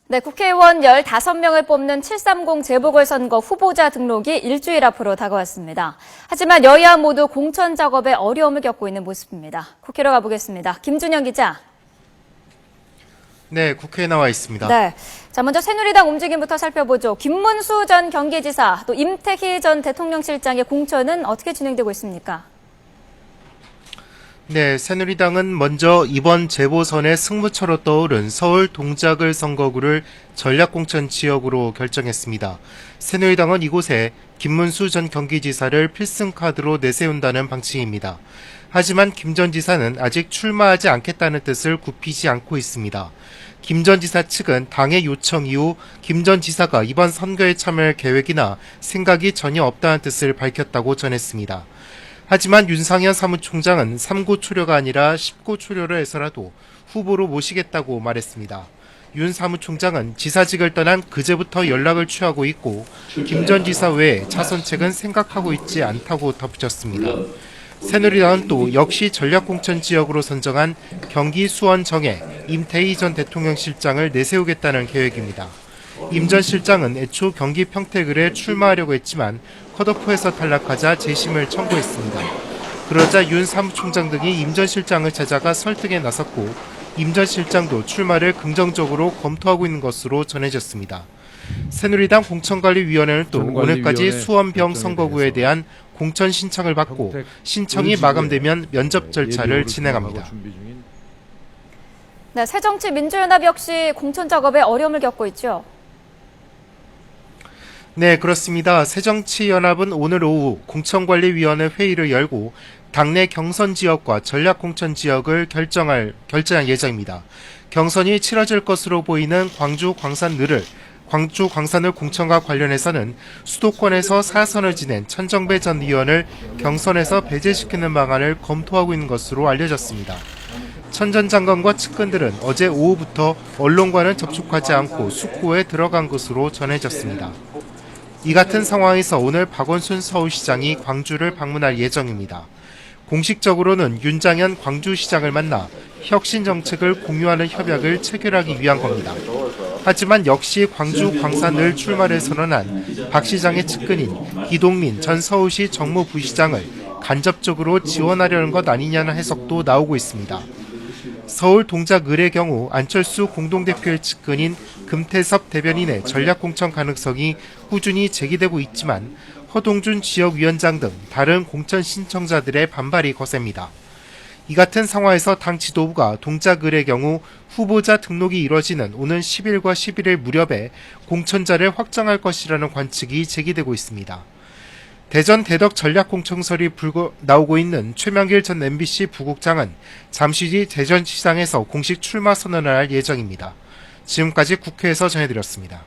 네, 국회의원 15명을 뽑는 730 재보궐선거 후보자 등록이 일주일 앞으로 다가왔습니다. 하지만 여야 모두 공천 작업에 어려움을 겪고 있는 모습입니다. 국회로 가보겠습니다. 김준영 기자. 네, 국회에 나와 있습니다. 네, 자 먼저 새누리당 움직임부터 살펴보죠. 김문수 전 경기지사, 또 임태희 전 대통령실장의 공천은 어떻게 진행되고 있습니까? 네, 새누리당은 먼저 이번 재보선의 승부처로 떠오른 서울 동작을 선거구를 전략공천 지역으로 결정했습니다. 새누리당은 이곳에 김문수 전 경기지사를 필승카드로 내세운다는 방침입니다. 하지만 김 전 지사는 아직 출마하지 않겠다는 뜻을 굽히지 않고 있습니다. 김 전 지사 측은 당의 요청 이후 김 전 지사가 이번 선거에 참여할 계획이나 생각이 전혀 없다는 뜻을 밝혔다고 전했습니다. 하지만 윤상현 사무총장은 3구 초려가 아니라 10구 초려를 해서라도 후보로 모시겠다고 말했습니다. 윤 사무총장은 지사직을 떠난 그제부터 연락을 취하고 있고 김 전 지사 외에 차선책은 생각하고 있지 않다고 덧붙였습니다. 새누리당은 또 역시 전략공천 지역으로 선정한 경기 수원 정에 임태희 전 대통령실장을 내세우겠다는 계획입니다. 임 전 실장은 애초 경기 평택을에 출마하려고 했지만 컷오프에서 탈락하자 재심을 청구했습니다. 그러자 윤 사무총장 등이 임 전 실장을 찾아가 설득에 나섰고 임 전 실장도 출마를 긍정적으로 검토하고 있는 것으로 전해졌습니다. 새누리당 공천관리위원회는 또 오늘까지 수원병 선거구에 대한 공천 신청을 받고 신청이 마감되면 면접 절차를 진행합니다. 네, 새정치민주연합 역시 공천 작업에 어려움을 겪고 있죠. 네, 그렇습니다. 새정치연합은 오늘 오후 공천관리위원회 회의를 열고 당내 경선 지역과 전략공천 지역을 결정할 예정입니다. 경선이 치러질 것으로 보이는 광주 광산을 공천과 관련해서는 수도권에서 사선을 지낸 천정배 전 의원을 경선에서 배제시키는 방안을 검토하고 있는 것으로 알려졌습니다. 천 전 장관과 측근들은 어제 오후부터 언론과는 접촉하지 않고 숙고에 들어간 것으로 전해졌습니다. 이 같은 상황에서 오늘 박원순 서울시장이 광주를 방문할 예정입니다. 공식적으로는 윤장현 광주시장을 만나 혁신 정책을 공유하는 협약을 체결하기 위한 겁니다. 하지만 역시 광주 광산을 출마를 선언한 박 시장의 측근인 기동민 전 서울시 정무부시장을 간접적으로 지원하려는 것 아니냐는 해석도 나오고 있습니다. 서울 동작을의 경우 안철수 공동대표의 측근인 금태섭 대변인의 전략공천 가능성이 꾸준히 제기되고 있지만 허동준 지역위원장 등 다른 공천 신청자들의 반발이 거셉니다. 이 같은 상황에서 당 지도부가 동작을의 경우 후보자 등록이 이뤄지는 오는 10일과 11일 무렵에 공천자를 확정할 것이라는 관측이 제기되고 있습니다. 대전 대덕 전략공천설이 나오고 있는 최명길 전 MBC 부국장은 잠시 뒤 대전시장에서 공식 출마 선언을 할 예정입니다. 지금까지 국회에서 전해드렸습니다.